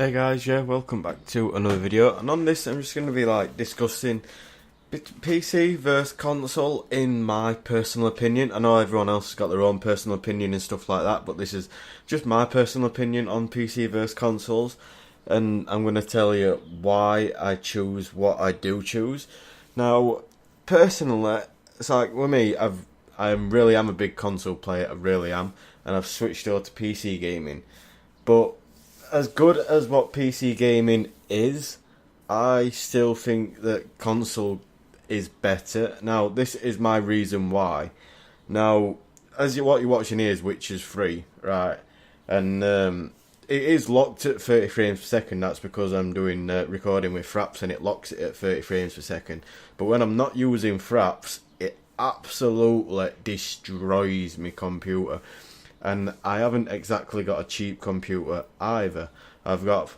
Hey guys, yeah, welcome back to another video. And on this, I'm just going to be discussing PC versus console in my personal opinion. I know everyone else has got their own personal opinion and stuff like that, but this is just my personal opinion on PC versus consoles. And I'm going to tell you why I choose what I do choose. Now, personally, it's like with me, I really am a big console player. I really am, and I've switched over to PC gaming, but as good as what PC gaming is, I still think that console is better. Now, this is my reason why. Now, what you're watching here is Witcher 3, right? And it is locked at 30 frames per second. That's because I'm doing recording with Fraps and it locks it at 30 frames per second. But when I'm not using Fraps, it absolutely destroys my computer. And I haven't exactly got a cheap computer either. I've got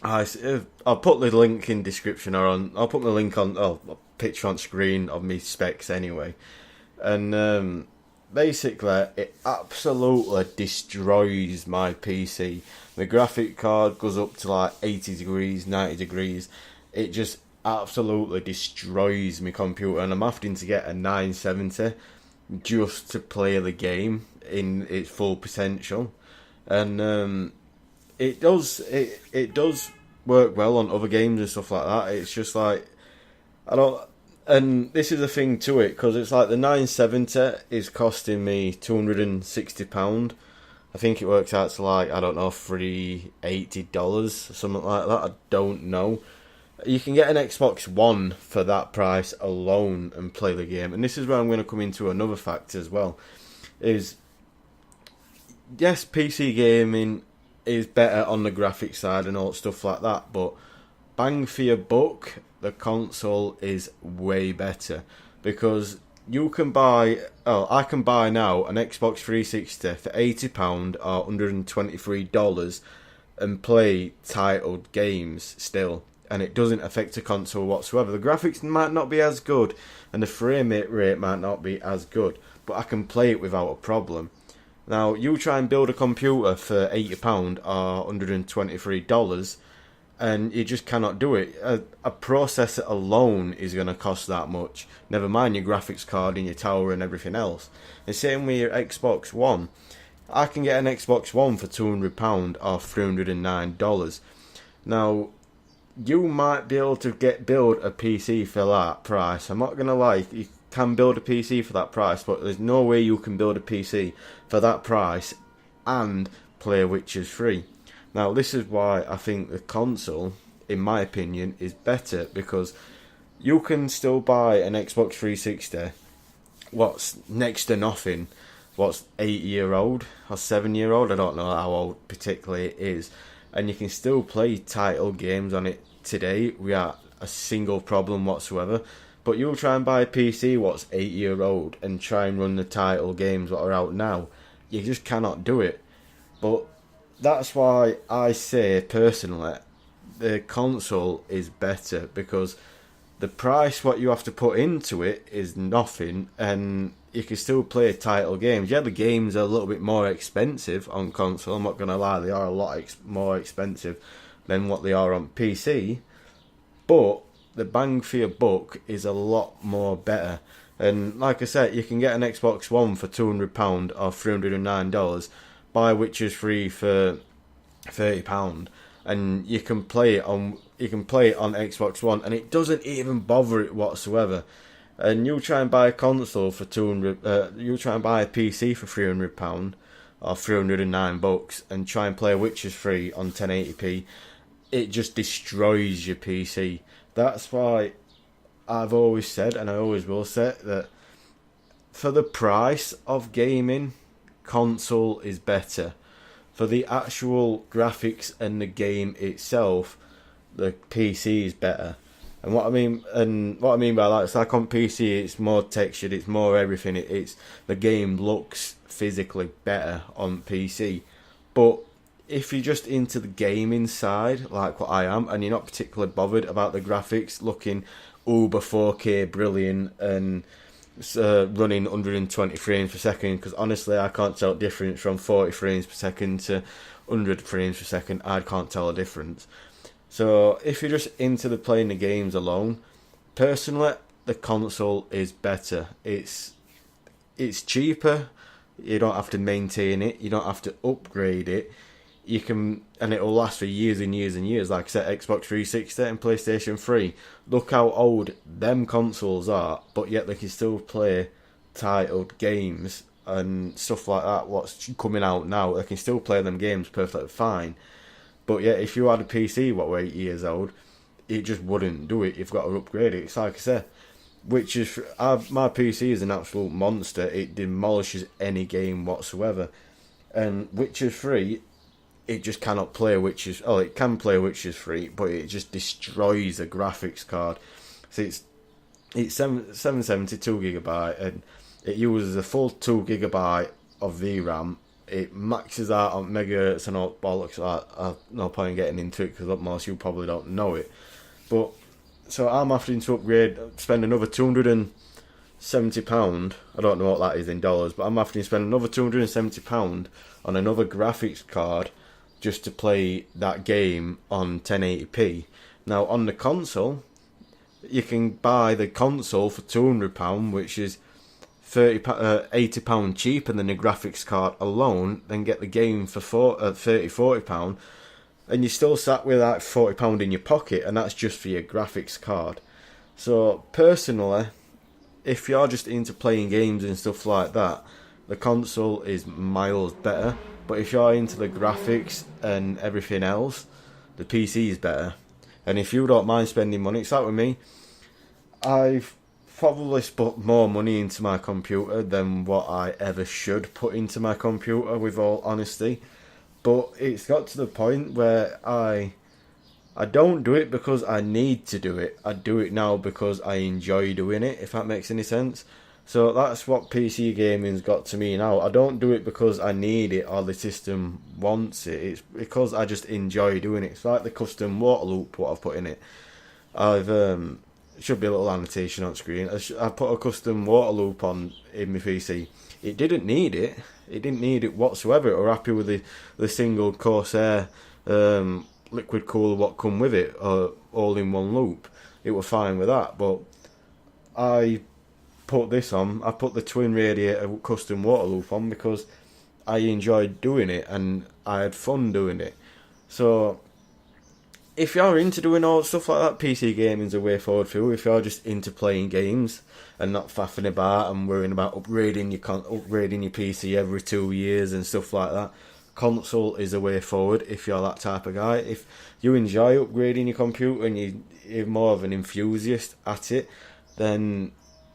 I'll put the link in description I'll put the link on a picture on screen of me specs anyway. And basically it absolutely destroys my PC. The graphic card goes up to 80 degrees, 90 degrees. It just absolutely destroys my computer, and I'm having to get a 970 just to play the game in its full potential. And it does work well on other games and stuff like that. It's just I don't, and this is the thing to it, because it's the 970 is costing me £260. I think it works out to I don't know, $380, something like that. I don't know. You can get an Xbox One for that price alone and play the game. And this is where I'm going to come into another fact as well. Is, yes, PC gaming is better on the graphics side and all stuff like that, but bang for your buck, the console is way better. Because I can buy now an Xbox 360 for £80 or $123 and play titled games still. And it doesn't affect the console whatsoever. The graphics might not be as good, and the frame rate might not be as good, but I can play it without a problem. Now, you try and build a computer for £80 or $123, and you just cannot do it. A processor alone is going to cost that much. Never mind your graphics card and your tower and everything else. The same with your Xbox One. I can get an Xbox One for £200 or $309. Now, you might be able to build a PC for that price. I'm not going to lie, you can build a PC for that price, but there's no way you can build a PC for that price and play Witcher 3. Now, this is why I think the console, in my opinion, is better, because you can still buy an Xbox 360, what's next to nothing, what's 8-year-old or 7-year-old, I don't know how old particularly it is, and you can still play title games on it today without a single problem whatsoever. But you'll try and buy a PC what's 8-year-old and try and run the title games that are out now. You just cannot do it. But that's why I say, personally, the console is better, because the price what you have to put into it is nothing, and you can still play title games. Yeah, the games are a little bit more expensive on console, I'm not going to lie, they are a lot more expensive than what they are on PC, but the bang for your buck is a lot more better. And like I said, you can get an Xbox One for £200 or $309, buy Witcher 3 for £30, and you can play it on Xbox One, and it doesn't even bother it whatsoever. And you try and buy a console for you try and buy a PC for £300 or $309 and try and play Witcher 3 on 1080p. It just destroys your PC. That's why I've always said, and I always will say, that for the price of gaming, console is better. For the actual graphics and the game itself, the PC is better. And what I mean by that, it's like on PC, it's more textured, it's more everything. It's the game looks physically better on PC. But if you're just into the gaming side, like what I am, and you're not particularly bothered about the graphics looking uber 4K brilliant and running 120 frames per second, because honestly I can't tell the difference from 40 frames per second to 100 frames per second, I can't tell a difference. So if you're just into the playing the games alone, personally, the console is better. It's cheaper. You don't have to maintain it. You don't have to upgrade it. You can, and it'll last for years and years and years. Like I said, Xbox 360 and PlayStation 3. Look how old them consoles are, but yet they can still play titled games and stuff like that. What's coming out now, they can still play them games perfectly fine. But yeah, if you had a PC what were 8 years old, it just wouldn't do it. You've got to upgrade it. It's like I said, my PC is an absolute monster. It demolishes any game whatsoever. And Witcher 3, it just cannot play Witcher. Oh, it can play Witcher 3, but it just destroys the graphics card. So it's 772 gigabyte, and it uses a full 2 gigabyte of VRAM. It maxes out on megahertz and all bollocks. No point in getting into it because most you probably don't know it. But so I'm having to upgrade, spend another £270. I don't know what that is in dollars, but I'm having to spend another £270 on another graphics card just to play that game on 1080p. Now on the console, you can buy the console for £200, which is £80 cheaper than the graphics card alone, then get the game for £40, and you're still sat with like £40 in your pocket, and that's just for your graphics card. So personally, if you're just into playing games and stuff like that, the console is miles better. But if you're into the graphics and everything else, the PC is better. And if you don't mind spending money, it's like with me, I've probably put more money into my computer than what I ever should put into my computer, with all honesty. But it's got to the point where I don't do it because I need to do it. I do it now because I enjoy doing it, if that makes any sense. So that's what PC gaming's got to me now. I don't do it because I need it or the system wants it. It's because I just enjoy doing it. It's like the custom water loop, what I've put in it. Should be a little annotation on screen. I put a custom water loop on in my PC. It didn't need it. It didn't need it whatsoever. We're happy with the single Corsair liquid cooler what come with it, all in one loop. It was fine with that. But I put this on. I put the twin radiator custom water loop on because I enjoyed doing it and I had fun doing it. So if you're into doing all stuff like that, PC gaming's a way forward for you. If you're just into playing games and not faffing about and worrying about upgrading your PC every 2 years and stuff like that, console is a way forward if you're that type of guy. If you enjoy upgrading your computer and you're more of an enthusiast at it, then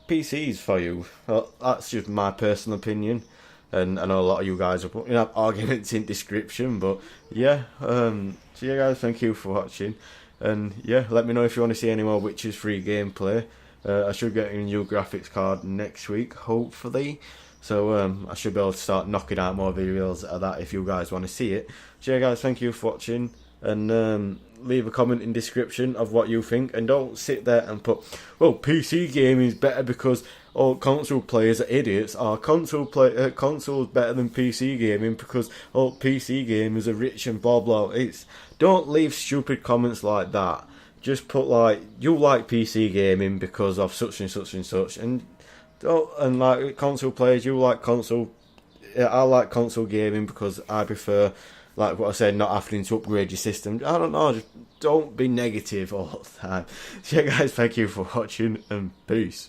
PC's for you. Well, that's just my personal opinion. And I know a lot of you guys are putting up arguments in description, but yeah. So yeah, guys, thank you for watching, and yeah, let me know if you want to see any more Witcher 3 gameplay. I should get a new graphics card next week, hopefully. So I should be able to start knocking out more videos of that if you guys want to see it. So yeah, guys, thank you for watching, and leave a comment in description of what you think, and don't sit there and put, well, PC gaming is better because all console players are idiots, or console's better than PC gaming because all PC gamers are rich and blah blah. Don't leave stupid comments like that. Just put like, you like PC gaming because of such and such and such, and like console players, you like console. I like console gaming because I prefer, like what I said, not having to upgrade your system. I don't know, just don't be negative all the time. So yeah, guys, thank you for watching, and peace.